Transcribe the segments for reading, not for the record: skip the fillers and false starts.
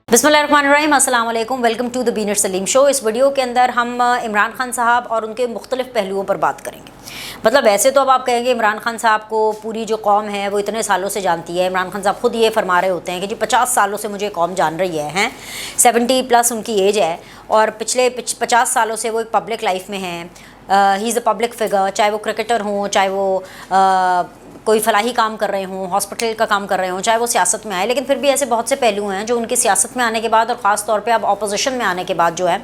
बिस्मिल्लाहिर्रहमानिर्रहीम, अस्सलाम वालेकुम। वेलकम टू द बीनर सलीम शो। इस वीडियो के अंदर हम इमरान खान साहब और उनके मुख्तलिफ पहलुओं पर बात करेंगे। मतलब वैसे तो अब आप कहेंगे इमरान खान साहब को पूरी जो कौम है वो इतने सालों से जानती है। इमरान खान साहब खुद ये फरमा रहे होते हैं कि जी 50 सालों से मुझे कौम जान रही है, हैं 70+ उनकी एज है और पिछले 50 सालों से वो एक पब्लिक लाइफ में हैं। He is a public figure, चाहे वो क्रिकेटर हों, चाहे वो कोई फलाही काम कर रहे हों, हॉस्पिटल का काम कर रहे हों, चाहे वो सियासत में आए। लेकिन फिर भी ऐसे बहुत से पहलू हैं जो उनकी सियासत में आने के बाद और ख़ास तौर पे अब ऑपोजिशन में आने के बाद जो है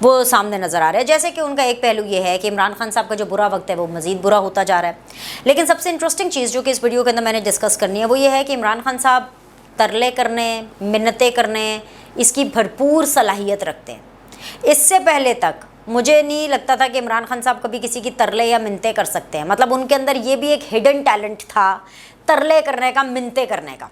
वो सामने नज़र आ रहा है। जैसे कि उनका एक पहलू ये है कि इमरान खान साहब का जो बुरा वक्त है वो मज़ीद बुरा होता जा रहा है। लेकिन सबसे इंटरेस्टिंग चीज़ जो कि इस वीडियो के अंदर मैंने डिस्कस करनी है वो ये है कि इमरान खान साहब तरले करने, मिन्नतें करने, इसकी भरपूर सलाहियत रखते हैं। इससे पहले तक मुझे नहीं लगता था कि इमरान खान साहब कभी किसी की तरले या मिन्नतें कर सकते हैं। मतलब उनके अंदर ये भी एक हिडन टैलेंट था तरले करने का, मिन्नतें करने का।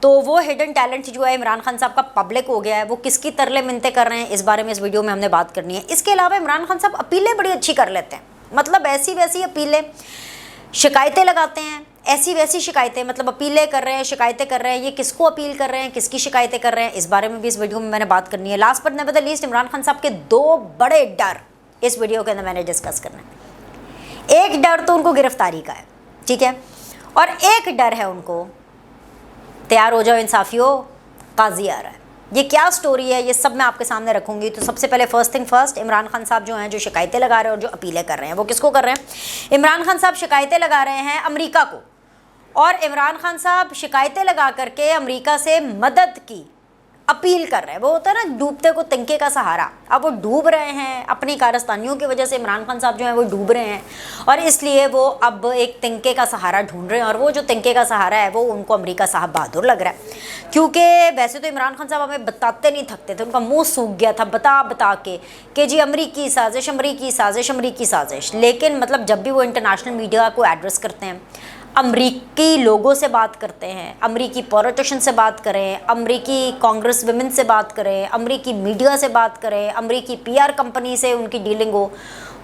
तो वो हिडन टैलेंट जो है इमरान खान साहब का पब्लिक हो गया है। वो किसकी तरले मिन्नतें कर रहे हैं इस बारे में इस वीडियो में हमने बात करनी है। इसके अलावा इमरान खान साहब अपीलें बड़ी अच्छी कर लेते हैं। मतलब ऐसी वैसी अपीलें, शिकायतें लगाते हैं, ऐसी वैसी शिकायतें, मतलब अपीलें कर रहे हैं, शिकायतें कर रहे हैं। ये किसको अपील कर रहे हैं, किसकी शिकायतें कर रहे हैं, इस बारे में भी इस वीडियो में मैंने बात करनी है। Last but never the least, Imran Khan साहब के 2 बड़े डर इस वीडियो के अंदर मैंने डिस्कस करना है। एक डर तो उनको गिरफ्तारी का है, ठीक है, और एक डर है उनको, तैयार हो जाओ इंसाफियों, काजी आ रहा है। ये क्या स्टोरी है ये सब मैं आपके सामने रखूंगी। तो सबसे पहले first thing first, Imran Khan साहब जो हैं, जो शिकायतें लगा रहे हैं और जो अपीलें कर रहे हैं, वो किसको कर रहे हैं? इमरान खान साहब शिकायतें लगा रहे हैं अमेरिका को, और इमरान खान साहब शिकायतें लगा करके अमेरिका से मदद की अपील कर रहे हैं। वो होता है ना डूबते को तिनके का सहारा। अब वो डूब रहे हैं अपनी कारस्तानियों की वजह से। इमरान खान साहब जो हैं वो डूब रहे हैं और इसलिए वो अब एक तिनके का सहारा ढूंढ रहे हैं। और वो जो तिनके का सहारा है वो उनको अमेरिका साहब बहादुर लग रहा है। क्योंकि वैसे तो इमरान खान साहब हमें बताते नहीं थकते थे, उनका मुँह सूख गया था बता बता के कि जी अमरीकी साजिश, अमरीकी साजिश, अमरीकी साजिश। लेकिन मतलब जब भी वो इंटरनेशनल मीडिया को एड्रेस करते हैं, अमरीकी लोगों से बात करते हैं, अमरीकी पॉलिटिशियन से बात करें, अमरीकी कांग्रेस विमेन से बात करें, अमरीकी मीडिया से बात करें, अमरीकी पीआर कंपनी से उनकी डीलिंग हो,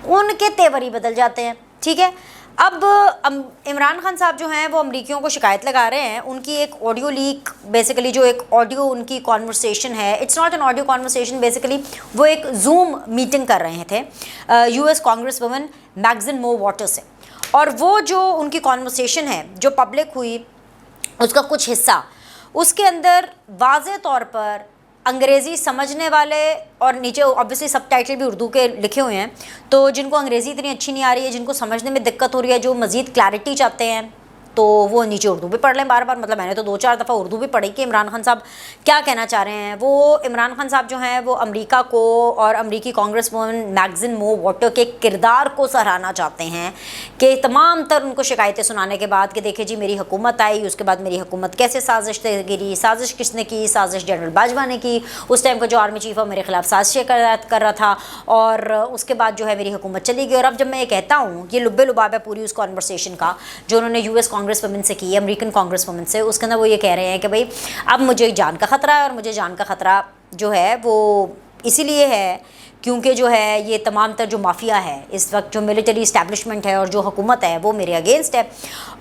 उनके तेवर ही बदल जाते हैं, ठीक है। अब इमरान खान साहब जो हैं वो अमरीकियों को शिकायत लगा रहे हैं। उनकी एक ऑडियो लीक, बेसिकली जो एक ऑडियो उनकी कॉन्वर्सेशन है, it's not an audio conversation, basically वो एक जूम मीटिंग कर रहे थे यूएस कांग्रेस वुमन मैगजीन मो वाटर से। और वो जो उनकी कॉन्वर्सेशन है जो पब्लिक हुई, उसका कुछ हिस्सा, उसके अंदर वाज़े तौर पर अंग्रेज़ी समझने वाले, और नीचे ऑब्वियसली सबटाइटल भी उर्दू के लिखे हुए हैं, तो जिनको अंग्रेज़ी इतनी अच्छी नहीं आ रही है, जिनको समझने में दिक्कत हो रही है, जो मज़ीद क्लैरिटी चाहते हैं, तो वो नीचे उर्दू भी पढ़ लें बार बार। मतलब मैंने तो 2-4 दफ़ा उर्दू भी पढ़ी कि इमरान खान साहब क्या कहना चाह रहे हैं। वो इमरान खान साहब जो हैं वो अमेरिका को और अमरीकी कांग्रेस वुमन मैगजीन मो वाटर के किरदार को सराहना चाहते हैं कि तमाम तर उनको शिकायतें सुनाने के बाद कि देखिए जी मेरी हुकूमत आई, उसके बाद मेरी हुकूमत कैसे साजिश गिरी, साजिश किसने की, साजिश जनरल बाजवा ने की, उस टाइम का जो आर्मी चीफ है मेरे खिलाफ साजिशें कर रहा था, और उसके बाद जो है मेरी हुकूमत चली गई। और अब जब मैं ये कहता हूँ, ये लुब्बे लुबाब है पूरी उस कॉन्वर्सेशन का जो उन्होंने यूएस कांग्रेस वुमेन से की है, अमेरिकन कांग्रेस वुमेन से, उसके अंदर वो ये कह रहे हैं कि भाई अब मुझे जान का ख़तरा है, और मुझे जान का ख़तरा जो है वो इसीलिए है क्योंकि जो है ये तमाम तर जो माफिया है इस वक्त, जो मिलिट्री इस्टेब्लिशमेंट है और जो हुकूमत है वो मेरे अगेंस्ट है।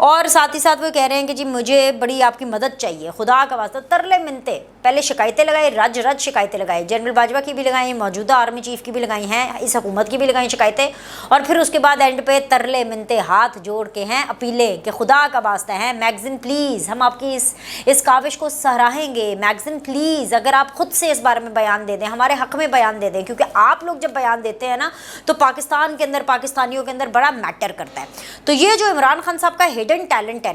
और साथ ही साथ वो कह रहे हैं कि जी मुझे बड़ी आपकी मदद चाहिए, खुदा का वास्ता। तरले मिनते, पहले शिकायतें लगाई, रज शिकायतें लगाई, जनरल बाजवा की भी लगाई, मौजूदा आर्मी चीफ की भी लगाई हैं, इस हुकूमत की भी लगाई शिकायतें, और फिर उसके बाद एंड पे तरले मिनते हाथ जोड़ के हैं अपीलें कि खुदा का वास्ता है मैगजीन प्लीज़, हम आपकी इस काविश को सराहेंगे, मैगजीन प्लीज़ अगर आप खुद से इस बारे में बयान दे दें, हमारे हक़ में बयान दे दें, क्योंकि आप लोग जब बयान देते हैं ना तो पाकिस्तान के अंदर, पाकिस्तानियों के अंदर बड़ा मैटर करता है। तो ये जो इमरान खान साहब का हिडन टैलेंट है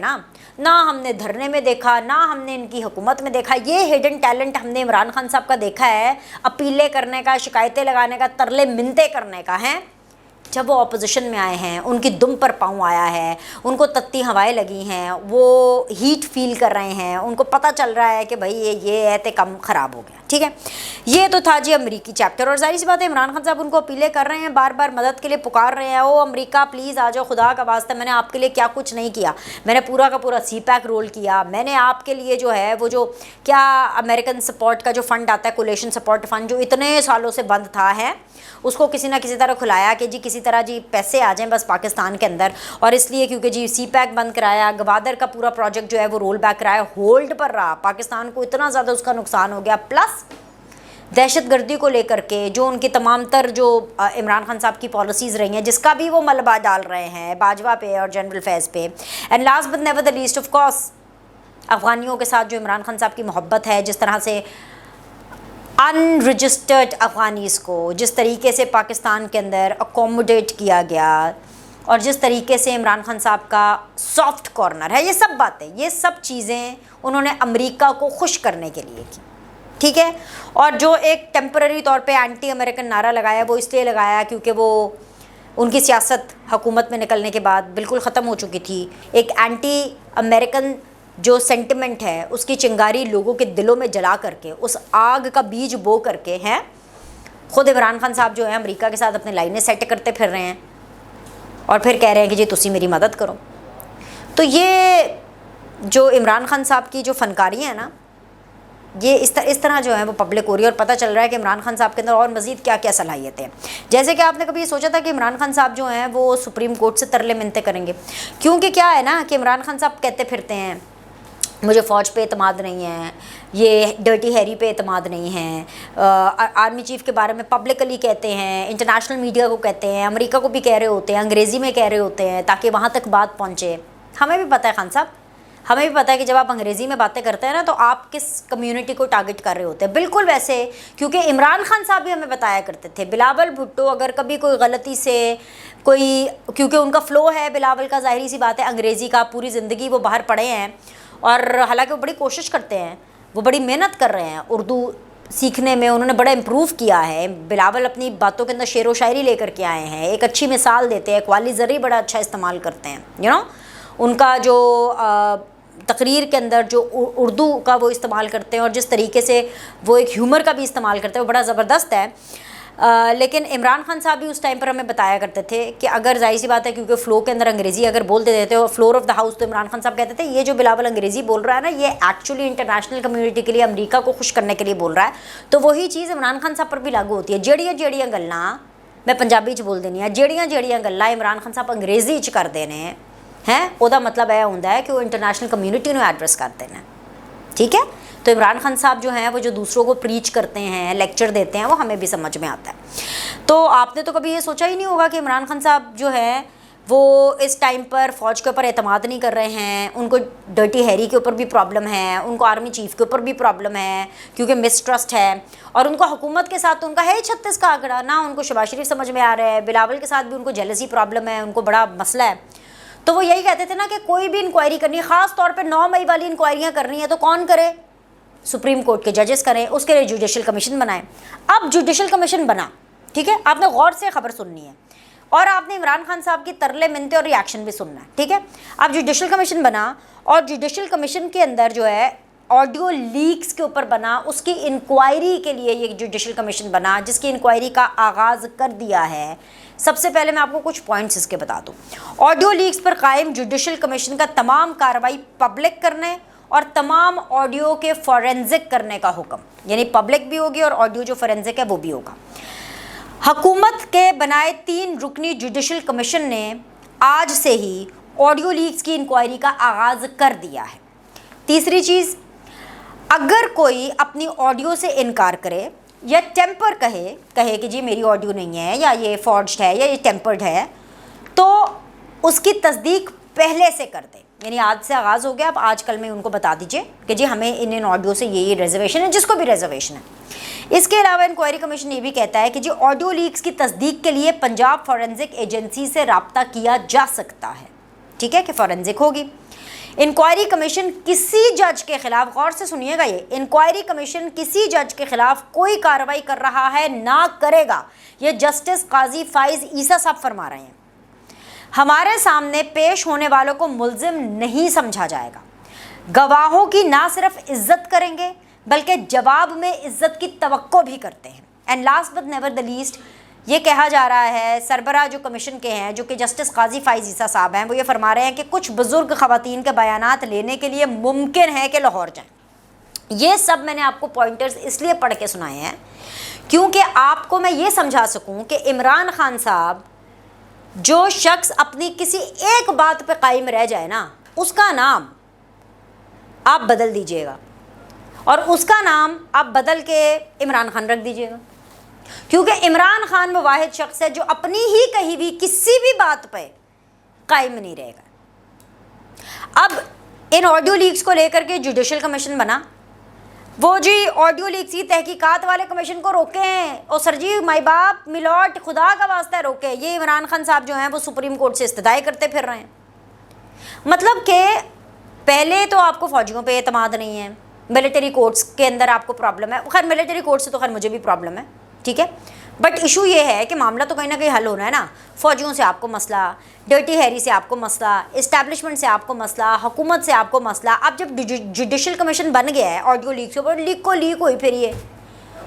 ना हमने धरने में देखा, ना हमने इनकी हुकूमत में देखा, ये हिडन टैलेंट हमने इमरान खान साहब का देखा है अपीलें करने का, शिकायतें लगाने का, तरले मिन्नतें करने का है। जब वो ऑपोजिशन में आए हैं, उनकी दुम पर पाँव आया है, उनको तत्ती हवाएं लगी हैं, वो हीट फील कर रहे हैं, उनको पता चल रहा है कि भाई ये है तो कम ख़राब हो गया, ठीक है। ये तो था जी अमेरिकी चैप्टर। और जाहिर सी बात है इमरान खान साहब उनको अपीलें कर रहे हैं, बार बार मदद के लिए पुकार रहे हैं, ओ अमेरिका प्लीज़ आ जाओ, खुदा का वास्ता मैंने आपके लिए क्या कुछ नहीं किया, मैंने पूरा का पूरा CPAC रोल किया, मैंने आपके लिए जो है वो जो क्या अमेरिकन सपोर्ट का जो फ़ंड आता है, कोलेशन सपोर्ट फ़ंड, जो इतने सालों से बंद था है, उसको किसी ना किसी तरह खुलाया कि जी किसी तरह जी पैसे आ जाएं बस पाकिस्तान के अंदर। और इसलिए क्योंकि जी CPAC बंद कराया, गवादर का पूरा प्रोजेक्ट जो है वो रोल बैक कराया, होल्ड पर रहा, पाकिस्तान को इतना ज़्यादा उसका नुकसान हो गया, प्लस दहशतगर्दी को लेकर के जो उनकी तमाम तर जो इमरान खान साहब की पॉलिसीज़ रही हैं, जिसका भी वो मलबा डाल रहे हैं बाजवा पे और जनरल फैज़ पे। And last but never the least of course अफ़गानियों के साथ जो इमरान खान साहब की मोहब्बत है, जिस तरह से अनरजिस्टर्ड अफ़गानीज़ को जिस तरीके से पाकिस्तान के अंदर अकोमोडेट किया गया और जिस तरीके से इमरान खान साहब का सॉफ्ट कॉर्नर है, ये सब बातें, ये सब चीज़ें उन्होंने अमेरिका को खुश करने के लिए की, ठीक है। और जो एक टेम्पररी तौर पे एंटी अमेरिकन नारा लगाया, वो इसलिए लगाया क्योंकि वो उनकी सियासत हुकूमत में निकलने के बाद बिल्कुल ख़त्म हो चुकी थी। एक एंटी अमेरिकन जो सेंटिमेंट है उसकी चिंगारी लोगों के दिलों में जला करके, उस आग का बीज बो करके हैं ख़ुद इमरान खान साहब जो है अमेरिका के साथ अपने लाइनें सेट करते फिर रहे हैं और फिर कह रहे हैं कि जी तुसी मेरी मदद करो। तो ये जो इमरान खान साहब की जो फनकारी है ना, ये इस तरह जो है वो पब्लिक हो रही है और पता चल रहा है कि इमरान खान साहब के अंदर और मज़ीद क्या क्या सलाहियतें हैं। जैसे कि आपने कभी ये सोचा था कि इमरान खान साहब जो हैं वो सुप्रीम कोर्ट से तरले मिन्नतें करेंगे? क्योंकि क्या है ना कि इमरान खान साहब कहते फिरते हैं मुझे फ़ौज पे एतमाद नहीं है, ये डर्टी हैरी पे एतमाद नहीं है, आर्मी चीफ़ के बारे में पब्लिकली कहते हैं, इंटरनेशनल मीडिया को कहते हैं, अमेरिका को भी कह रहे होते हैं, अंग्रेज़ी में कह रहे होते हैं ताकि वहाँ तक बात पहुँचे। हमें भी पता है खान साहब, हमें भी पता है कि जब आप अंग्रेज़ी में बातें करते हैं ना तो आप किस कम्युनिटी को टारगेट कर रहे होते हैं। बिल्कुल वैसे, क्योंकि इमरान खान साहब भी हमें बताया करते थे बिलावल भुट्टो अगर कभी कोई गलती से कोई, क्योंकि उनका फ़्लो है बिलावल का, ज़ाहिरी सी बात है अंग्रेज़ी का, पूरी ज़िंदगी वो बाहर पढ़े हैं और हालांकि वो बड़ी कोशिश करते हैं, वो बड़ी मेहनत कर रहे हैं उर्दू सीखने में, उन्होंने बड़ा इम्प्रूव किया है। बिलावल अपनी बातों के अंदर शेर व शायरी लेकर के आए हैं, एक अच्छी मिसाल देते हैं, कवाली ज़री बड़ा अच्छा इस्तेमाल करते हैं, यू नो उनका जो तकरीर के अंदर जो उर्दू का वो इस्तेमाल करते हैं और जिस तरीके से वो एक ह्यूमर का भी इस्तेमाल करते हैं वो बड़ा ज़बरदस्त है। लेकिन इमरान खान साहब भी उस टाइम पर हमें बताया करते थे कि अगर जाहिर सी बात है क्योंकि फ़्लो के अंदर अंग्रेज़ी अगर बोल देते थे और फ्लोर ऑफ द हाउस, तो इमरान खान साहब कहते थे ये जो बिलावल अंग्रेज़ी बोल रहा है ना, ये एक्चुअली इंटरनेशनल कम्युनिटी के लिए, अमेरिका को खुश करने के लिए बोल रहा है। तो वही चीज़ इमरान खान साहब पर भी लागू होती है। जेड़ियां गल्लां मैं पंजाबी च बोल देनी है, जेड़ियां गल्लां इमरान खान साहब अंग्रेज़ी च कर देने हैं, ਉਹਦਾ मतलब यह होता है कि वो इंटरनेशनल कम्युनिटी को एड्रेस करते हैं, ठीक है। तो इमरान खान साहब जो हैं वो जो दूसरों को प्रीच करते हैं, लेक्चर देते हैं, वो हमें भी समझ में आता है। तो आपने तो कभी ये सोचा ही नहीं होगा कि इमरान खान साहब जो है वो इस टाइम पर फ़ौज के ऊपर एतमाद नहीं कर रहे हैं, उनको डर्टी हैरी के ऊपर भी प्रॉब्लम है, उनको आर्मी चीफ़ के ऊपर भी प्रॉब्लम है क्योंकि मिसट्रस्ट है, और उनको हुकूमत के साथ तो उनका है 36 का आंकड़ा ना, उनको शहबाज शरीफ समझ में आ रहा है, बिलावल के साथ भी उनको जेलसी प्रॉब्लम है, उनको बड़ा मसला है। तो वो यही कहते थे ना कि कोई भी इंक्वायरी करनी है, ख़ास तौर पे 9 मई वाली इंक्वायरियाँ करनी है तो कौन करे? सुप्रीम कोर्ट के जजेस करें, उसके लिए जुडिशल कमीशन बनाएं। अब जुडिशल कमीशन बना, ठीक है, आपने गौर से खबर सुननी है और आपने इमरान खान साहब की तरले मिन्नतें और रिएक्शन भी सुनना है, ठीक है। अब जुडिशल कमीशन बना और जुडिशल कमीशन के अंदर जो है ऑडियो लीक्स के ऊपर बना, उसकी इंक्वायरी के लिए ये जुडिशल कमीशन बना, जिसकी इंक्वायरी का आगाज़ कर दिया है। सबसे पहले मैं आपको कुछ पॉइंट्स इसके बता दूँ। ऑडियो लीक्स पर कायम जुडिशल कमीशन का तमाम कार्रवाई पब्लिक करने और तमाम ऑडियो के फॉरेंसिक करने का हुक्म, यानी पब्लिक भी होगी और ऑडियो जो फॉरेंसिक है वो भी होगा। हुकूमत के बनाए 3 रुकनी जुडिशल कमीशन ने आज से ही ऑडियो लीक्स की इंक्वायरी का आगाज़ कर दिया है। तीसरी चीज़, अगर कोई अपनी ऑडियो से इनकार करे या टेम्पर कहे कि जी मेरी ऑडियो नहीं है या ये फॉर्ज्ड है या ये टेम्पर्ड है, तो उसकी तस्दीक पहले से कर दे, यानी आज से आगाज़ हो गया, अब आज कल में उनको बता दीजिए कि जी हमें इन ऑडियो से ये रिजर्वेशन है, जिसको भी रिजर्वेशन है। इसके अलावा इंक्वायरी कमीशन ये भी कहता है कि जी ऑडियो लीक्स की तस्दीक के लिए पंजाब फॉरेंसिक एजेंसी से रब्ता किया जा सकता है, ठीक है, कि फॉरेंसिक होगी। इंक्वायरी कमीशन किसी जज के खिलाफ, गौर से सुनिएगा, ये इंक्वायरी कमीशन किसी जज के खिलाफ कोई कार्रवाई कर रहा है ना करेगा, ये जस्टिस काजी फाइज ईसा साहब फरमा रहे हैं। हमारे सामने पेश होने वालों को मुल्जिम नहीं समझा जाएगा, गवाहों की ना सिर्फ इज्जत करेंगे बल्कि जवाब में इज्जत की तवक्को भी करते हैं। And last but never the least, ये कहा जा रहा है, सरबराह जो कमीशन के हैं जो कि जस्टिस काजी फाइज ईसा साहब हैं, वो ये फरमा रहे हैं कि कुछ बुजुर्ग ख़वातीन के बयानात लेने के लिए मुमकिन है कि लाहौर जाएं। ये सब मैंने आपको पॉइंटर्स इसलिए पढ़ के सुनाए हैं क्योंकि आपको मैं ये समझा सकूं कि इमरान खान साहब, जो शख्स अपनी किसी एक बात पे कायम रह जाए ना, उसका नाम आप बदल दीजिएगा। और उसका नाम आप बदल के इमरान खान रख दीजिएगा, क्योंकि इमरान खान वो वाहिद शख्स है जो अपनी ही कही भी किसी भी बात पे कायम नहीं रहेगा। अब इन ऑडियो लीक्स को लेकर के जुडिशल कमीशन बना, वो जी ऑडियो लीक्स की तहकीकात वाले कमीशन को रोकें, और सर जी माई बाप मिलॉट खुदा का वास्ता रोके, ये इमरान खान साहब जो हैं वो सुप्रीम कोर्ट से इस्तदाई करते फिर रहे हैं। मतलब कि पहले तो आपको फौजियों पे एतमाद नहीं है, मिलिट्री कोर्ट्स के अंदर आपको प्रॉब्लम है, खैर मिलिट्री कोर्ट से तो खैर मुझे भी प्रॉब्लम है, ठीक है, बट इशू ये है कि मामला तो कहीं ना कहीं हल होना है ना। फौजियों से आपको मसला, डर्टी हैरी से आपको मसला, इस्टेब्लिशमेंट से आपको मसला, हुकूमत से आपको मसला। अब जब जुडिशल कमीशन बन गया है ऑडियो लीक के ऊपर, लीक हुई फिर ये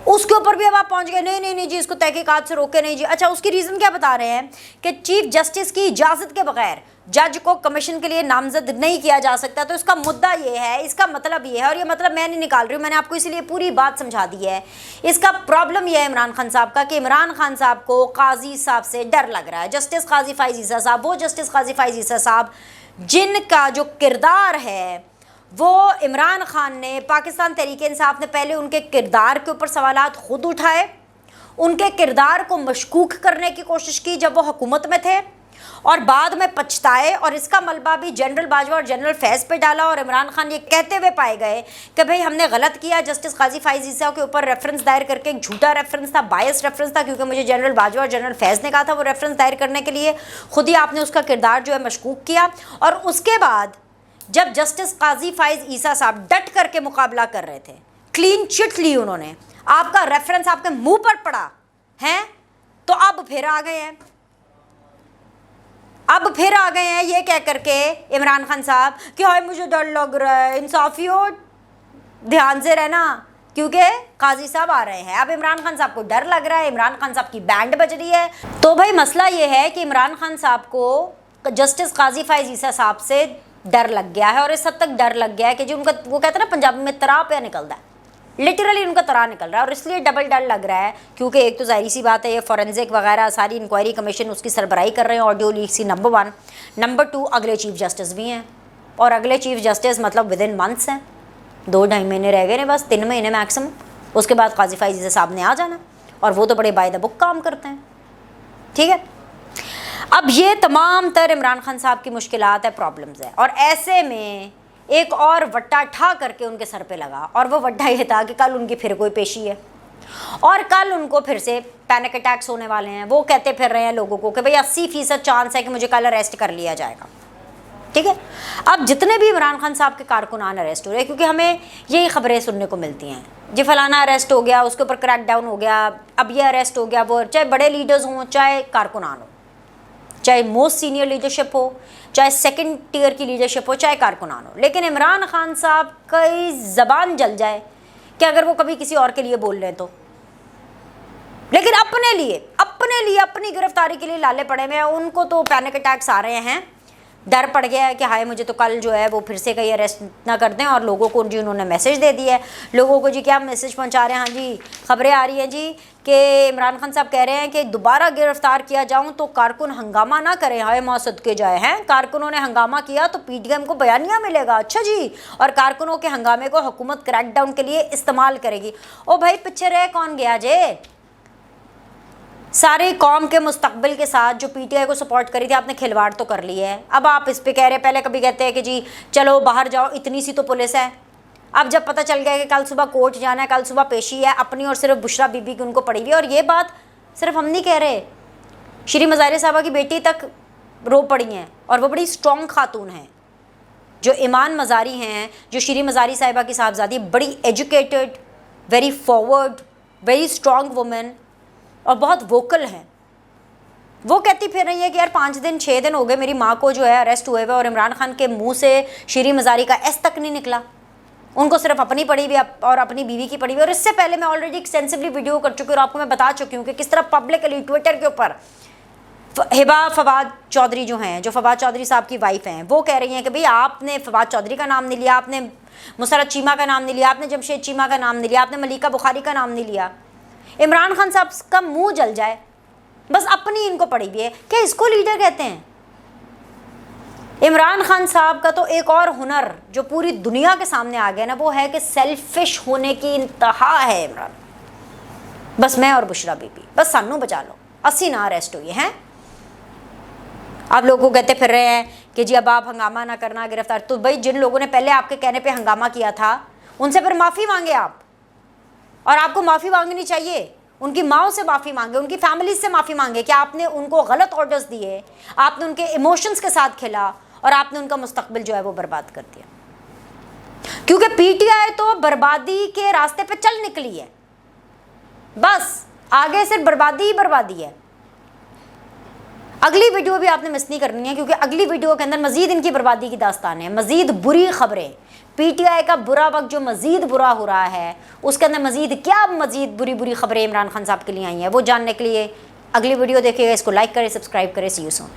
उसके ऊपर भी अब आप पहुंच गए, नहीं जी इसको तहकीकात से रोके नहीं जी। अच्छा, उसकी रीज़न क्या बता रहे हैं कि चीफ जस्टिस की इजाज़त के बगैर जज को कमीशन के लिए नामजद नहीं किया जा सकता। तो इसका मुद्दा ये है, इसका मतलब ये है, और ये मतलब मैं नहीं निकाल रही हूँ, मैंने आपको इसलिए पूरी बात समझा दी है। इसका प्रॉब्लम यह है इमरान खान साहब का कि इमरान खान साहब को काजी साहब से डर लग रहा है। जस्टिस काजी फाइज ईसा साहब, वो जस्टिस काजी फाइज ईसा साहब जिनका जो किरदार है वो इमरान खान ने, पाकिस्तान तहरीक इंसाफ ने पहले उनके किरदार के ऊपर सवालात खुद उठाए, उनके किरदार को मशकूक करने की कोशिश की जब वो हुकूमत में थे, और बाद में पछताए, और इसका मलबा भी जनरल बाजवा और जनरल फैज़ पे डाला, और इमरान खान ये कहते हुए पाए गए कि भाई हमने गलत किया। जस्टिस काजी फाइज ईसा के ऊपर रेफरेंस दायर करके, एक झूठा रेफरेंस था, बायस रेफरेंस था, क्योंकि मुझे जनरल बाजवा और जनरल फैज़ ने कहा था वो रेफरेंस दायर करने के लिए, खुद ही आपने उसका किरदार जो है मशकूक किया। और उसके बाद जब जस्टिस काजी फाइज ईसा साहब डट करके मुकाबला कर रहे थे, क्लीन चिट ली उन्होंने, आपका रेफरेंस आपके मुंह पर पड़ा है, तो अब फिर आ गए हैं, ये कह करके इमरान खान साहब कि हाय मुझे डर लग रहा है। इंसाफियों ध्यान से रहना, क्योंकि काजी साहब आ रहे हैं। अब इमरान खान साहब को डर लग रहा है, इमरान खान साहब की बैंड बज रही है। तो भाई मसला ये है कि इमरान खान साहब को जस्टिस काजी फाइज ईसा साहब से डर लग गया है, और इस हद तक डर लग गया है कि जो उनका, वो कहते हैं ना पंजाबी में, तरा पे निकलता है, लिटरली उनका तरा निकल रहा है। और इसलिए डबल डर लग रहा है, क्योंकि एक तो जाहिर सी बात है ये फॉरेंसिक वगैरह सारी इंक्वायरी कमीशन उसकी सरबराही कर रहे हैं, ऑडियो लीक सी नंबर 1, नंबर 2 अगले चीफ जस्टिस भी हैं, और अगले चीफ जस्टिस मतलब विद इन मंथ्स हैं, 2-2.5 महीने रह गए हैं बस, 3 महीने मैक्सिमम, उसके बाद काजी फाइज साहब ने आ जाना, और वो तो बड़े बाय द बुक काम करते हैं, ठीक है। अब ये तमाम तर इमरान खान साहब की मुश्किलात है, प्रॉब्लम्स है, और ऐसे में एक और वट्टा ठा करके उनके सर पे लगा, और वो वट्टा ये था कि कल उनकी फिर कोई पेशी है, और कल उनको फिर से पैनिक अटैक्स होने वाले हैं। वो कहते फिर रहे हैं लोगों को कि भाई 80% चांस है कि मुझे कल अरेस्ट कर लिया जाएगा, ठीक है। अब जितने भी इमरान खान साहब के कारकुनान अरेस्ट हो रहे हैं, क्योंकि हमें यही खबरें सुनने को मिलती हैं, जी फलाना अरेस्ट हो गया, उसके ऊपर क्रैकडाउन हो गया, अब ये अरेस्ट हो गया, वो, चाहे बड़े लीडर्स हों चाहे कारकुनान हो, चाहे मोस्ट सीनियर लीडरशिप हो, चाहे सेकंड टियर की लीडरशिप हो, चाहे कारकुनान हो, लेकिन इमरान खान साहब की ज़बान जल जाए कि अगर वो कभी किसी और के लिए बोल रहे हैं तो, लेकिन अपने लिए अपनी गिरफ्तारी के लिए लाले पड़े हुए हैं। उनको तो पैनिक अटैक्स आ रहे हैं, डर पड़ गया है कि हाय मुझे तो कल जो है वो फिर से कहीं अरेस्ट ना कर दें। और लोगों को जी उन्होंने मैसेज दे दिया है, लोगों को जी क्या मैसेज पहुंचा रहे हैं, हाँ जी खबरें आ रही हैं जी कि इमरान खान साहब कह रहे हैं कि दोबारा गिरफ्तार किया जाऊं तो कारकुन हंगामा ना करें, हाय मौसद के जाए हैं, कारकुनों ने हंगामा किया तो पीटीएम को बयानिया मिलेगा, अच्छा जी, और कारकुनों के हंगामे को हुकूमत क्रैकडाउन के लिए इस्तेमाल करेगी। ओ भाई पीछे रह कौन गया जे, सारी कौम के मुस्तकबिल के साथ जो पीटीआई को सपोर्ट करी थी आपने खिलवाड़ तो कर लिया है। अब आप इस पे कह रहे हैं, पहले कभी कहते हैं कि जी चलो बाहर जाओ, इतनी सी तो पुलिस है, अब जब पता चल गया कि कल सुबह कोर्ट जाना है, कल सुबह पेशी है अपनी, और सिर्फ बुशरा बीबी की उनको पड़ी हुई है। और ये बात सिर्फ हम नहीं कह रहे, श्री मज़ाहिर साहबा की बेटी तक रो पड़ी हैं, और वो बड़ी स्ट्रॉन्ग खातून हैं, जो ईमान मज़ारी हैं, जो श्री मज़ारी साहिबा की साहबजादी, बड़ी educated, very forward, very strong women, और बहुत वोकल हैं। वो कहती फिर रही है कि यार 5-6 दिन हो गए मेरी माँ को जो है अरेस्ट हुए हुए, और इमरान खान के मुंह से श्री मज़ारी का एस तक नहीं निकला, उनको सिर्फ अपनी पड़ी हुई और अपनी बीवी की पड़ी हुई। और इससे पहले मैं ऑलरेडी एक्सटेंसिवली वीडियो कर चुकी हूँ और आपको मैं बता चुकी हूँ कि किस तरह पब्लिकली ट्विटर के ऊपर हिबा फवाद चौधरी जो हैं, जो फवाद चौधरी साहब की वाइफ हैं, वो कह रही हैं कि भाई आपने फवाद चौधरी का नाम नहीं लिया, आपने मुसरत चीमा का नाम नहीं लिया, आपने जमशेद चीमा का नाम नहीं लिया, आपने मलिका बुखारी का नाम नहीं लिया। इमरान खान साहब का मुंह जल जाए, बस अपनी इनको पड़ी हुई है। क्या इसको लीडर कहते हैं? इमरान खान साहब का तो एक और हुनर जो पूरी दुनिया के सामने आ गया ना, वो है कि सेल्फिश होने की इंतहा है इमरान। बस मैं और बुशरा बीबी, बस सानू बचा लो, अस्सी ना अरेस्ट हुई हैं। आप लोगों को कहते फिर रहे हैं कि जी अब आप हंगामा ना करना, गिरफ्तार। तो भाई जिन लोगों ने पहले आपके कहने पे हंगामा किया था उनसे फिर माफ़ी मांगे आप, और आपको माफ़ी मांगनी चाहिए। उनकी माओ से माफ़ी मांगे, उनकी फैमिली से माफ़ी मांगे कि आपने उनको गलत ऑर्डर्स दिए, आपने उनके इमोशंस के साथ खेला और आपने उनका मुस्तकबिल जो है वो बर्बाद कर दिया। क्योंकि पीटीआई तो बर्बादी के रास्ते पे चल निकली है, बस आगे सिर्फ बर्बादी ही बर्बादी है। अगली वीडियो भी आपने मिस नहीं करनी है, क्योंकि अगली वीडियो के अंदर मजीद इनकी बर्बादी की दास्तान है, मजीद बुरी खबरें, पीटीआई का बुरा वक्त जो मजीद बुरा हो रहा है, उसके अंदर मजीद बुरी बुरी खबरें इमरान खान साहब के लिए आई हैं, वो जानने के लिए अगली वीडियो देखिएगा। इसको लाइक करें, सब्सक्राइब करें। सी यू सून।